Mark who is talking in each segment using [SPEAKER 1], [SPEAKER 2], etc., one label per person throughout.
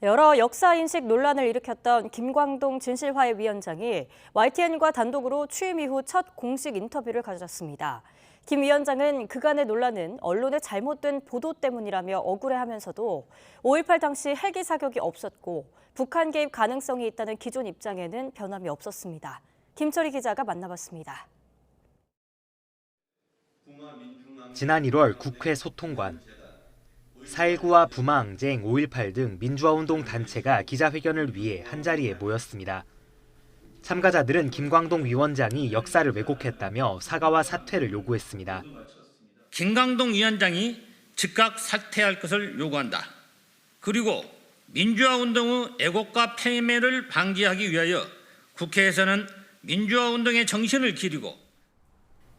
[SPEAKER 1] 여러 역사인식 논란을 일으켰던 김광동 진실화해 위원장이 YTN과 단독으로 취임 이후 첫 공식 인터뷰를 가졌습니다. 김 위원장은 그간의 논란은 언론의 잘못된 보도 때문이라며 억울해하면서도 5.18 당시 헬기 사격이 없었고 북한 개입 가능성이 있다는 기존 입장에는 변함이 없었습니다. 김철희 기자가 만나봤습니다.
[SPEAKER 2] 지난 1월 국회 소통관. 4.19와 부마항쟁, 5.18 등 민주화운동 단체가 기자회견을 위해 한자리에 모였습니다. 참가자들은 김광동 위원장이 역사를 왜곡했다며 사과와 사퇴를 요구했습니다.
[SPEAKER 3] 김광동 위원장이 즉각 사퇴할 것을 요구한다. 그리고 민주화운동의 애국과 폐매를 방지하기 위하여 국회에서는 민주화운동의 정신을 기리고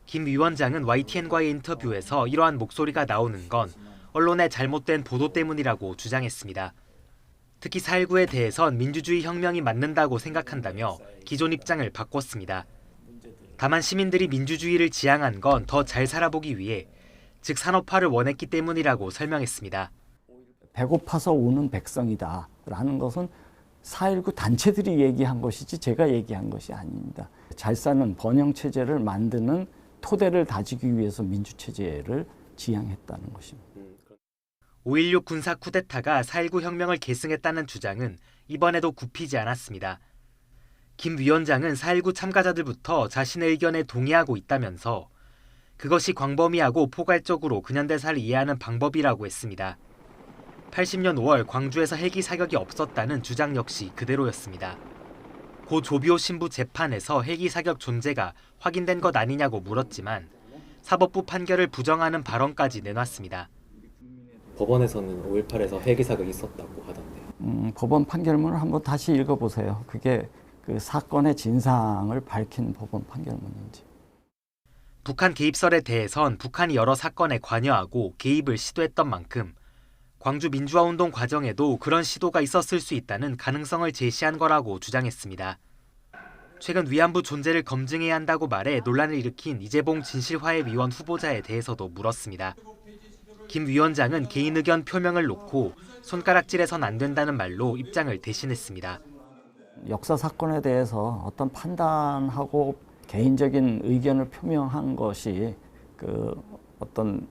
[SPEAKER 2] 김 위원장은 YTN과의 인터뷰에서 이러한 목소리가 나오는 건 언론의 잘못된 보도 때문이라고 주장했습니다. 특히 4.19에 대해선 민주주의 혁명이 맞는다고 생각한다며 기존 입장을 바꿨습니다. 다만 시민들이 민주주의를 지향한 건 더 잘 살아보기 위해, 즉 산업화를 원했기 때문이라고 설명했습니다.
[SPEAKER 4] 배고파서 우는 백성이다라는 것은 4.19 단체들이 얘기한 것이지 제가 얘기한 것이 아닙니다. 잘 사는 번영체제를 만드는 토대를 다지기 위해서 민주체제를 지향했다는 것입니다.
[SPEAKER 2] 5.16 군사 쿠데타가 4.19 혁명을 계승했다는 주장은 이번에도 굽히지 않았습니다. 김 위원장은 4.19 참가자들부터 자신의 의견에 동의하고 있다면서 그것이 광범위하고 포괄적으로 근현대사를 이해하는 방법이라고 했습니다. 80년 5월 광주에서 헬기 사격이 없었다는 주장 역시 그대로였습니다. 고 조비오 신부 재판에서 헬기 사격 존재가 확인된 것 아니냐고 물었지만 사법부 판결을 부정하는 발언까지 내놨습니다.
[SPEAKER 5] 법원에서는 5.18에서 헬기 사격이 있었다고 하던데.
[SPEAKER 4] 법원 판결문을 한번 다시 읽어보세요. 그게 그 사건의 진상을 밝힌 법원 판결문인지.
[SPEAKER 2] 북한 개입설에 대해선 북한이 여러 사건에 관여하고 개입을 시도했던 만큼 광주 민주화운동 과정에도 그런 시도가 있었을 수 있다는 가능성을 제시한 거라고 주장했습니다. 최근 위안부 존재를 검증해야 한다고 말해 논란을 일으킨 이재봉 진실화해 위원 후보자에 대해서도 물었습니다. 김 위원장은 개인 의견 표명을 놓고 손가락질해선 안 된다는 말로 입장을 대신했습니다.
[SPEAKER 4] 역사 사건에 대해서 어떤 판단하고 개인적인 의견을 표명한 것이 어떤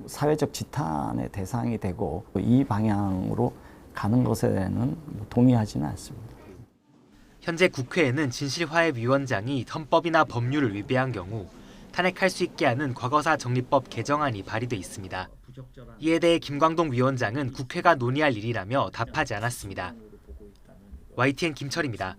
[SPEAKER 4] 사회적 지탄의 대상이 되고 이 방향으로 가는 것에는 동의하지는 않습니다.
[SPEAKER 2] 현재 국회에는 진실화해 위원장이 헌법이나 법률을 위배한 경우 탄핵할 수 있게 하는 과거사 정리법 개정안이 발의돼 있습니다. 이에 대해 김광동 위원장은 국회가 논의할 일이라며 답하지 않았습니다. YTN 김철입니다.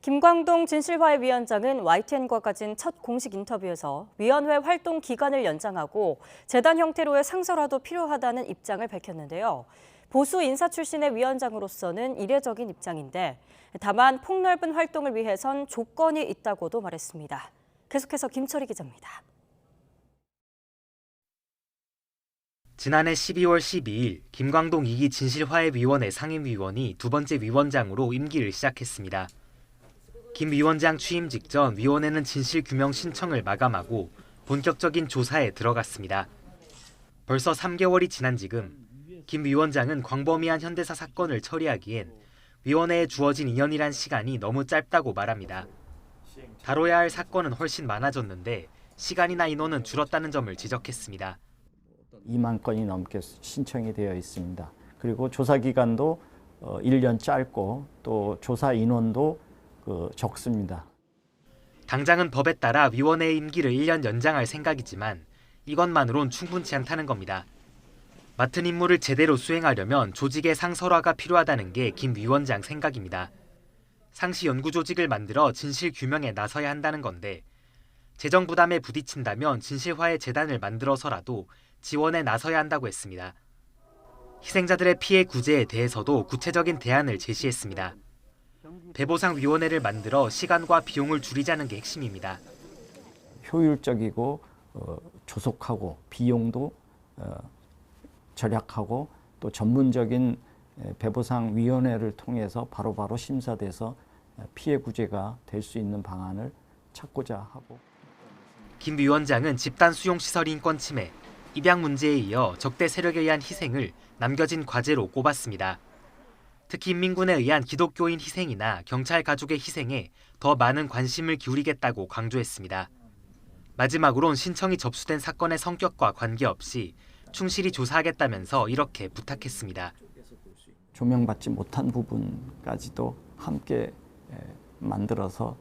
[SPEAKER 1] 김광동 진실화해 위원장은 YTN과 가진 첫 공식 인터뷰에서 위원회 활동 기간을 연장하고 재단 형태로의 상설화도 필요하다는 입장을 밝혔는데요. 보수 인사 출신의 위원장으로서는 이례적인 입장인데 다만 폭넓은 활동을 위해선 조건이 있다고도 말했습니다. 계속해서 김철희 기자입니다.
[SPEAKER 2] 지난해 12월 12일 김광동 2기 진실화해위원회 상임위원이 두 번째 위원장으로 임기를 시작했습니다. 김 위원장 취임 직전 위원회는 진실규명 신청을 마감하고 본격적인 조사에 들어갔습니다. 벌써 3개월이 지난 지금 김 위원장은 광범위한 현대사 사건을 처리하기엔 위원회에 주어진 2년이란 시간이 너무 짧다고 말합니다. 다뤄야 할 사건은 훨씬 많아졌는데 시간이나 인원은 줄었다는 점을 지적했습니다.
[SPEAKER 4] 2만 건이 넘게 신청이 되어 있습니다. 그리고 조사 기간도 1년 짧고 또 조사 인원도 적습니다.
[SPEAKER 2] 당장은 법에 따라 위원회의 임기를 1년 연장할 생각이지만 이것만으론 충분치 않다는 겁니다. 맡은 임무를 제대로 수행하려면 조직의 상설화가 필요하다는 게 김 위원장 생각입니다. 상시 연구 조직을 만들어 진실 규명에 나서야 한다는 건데 재정 부담에 부딪힌다면 진실화해 재단을 만들어서라도 지원에 나서야 한다고 했습니다. 희생자들의 피해 구제에 대해서도 구체적인 대안을 제시했습니다. 배보상위원회를 만들어 시간과 비용을 줄이자는 게 핵심입니다.
[SPEAKER 4] 효율적이고 조속하고 비용도 절약하고 또 전문적인 배보상위원회를 통해서 바로바로 심사돼서 피해 구제가 될 수 있는 방안을 찾고자 하고.
[SPEAKER 2] 김 위원장은 집단 수용시설 인권 침해, 입양 문제에 이어 적대 세력에 의한 희생을 남겨진 과제로 꼽았습니다. 특히 인민군에 의한 기독교인 희생이나 경찰 가족의 희생에 더 많은 관심을 기울이겠다고 강조했습니다. 마지막으론 신청이 접수된 사건의 성격과 관계없이 충실히 조사하겠다면서 이렇게 부탁했습니다.
[SPEAKER 4] 조명받지 못한 부분까지도 함께 만들어서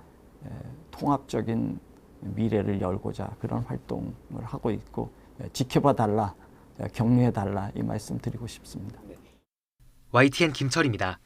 [SPEAKER 4] 통합적인 미래를 열고자 그런 활동을 하고 있고 지켜봐 달라, 격려해 달라 이 말씀 드리고 싶습니다.
[SPEAKER 2] YTN 김철입니다.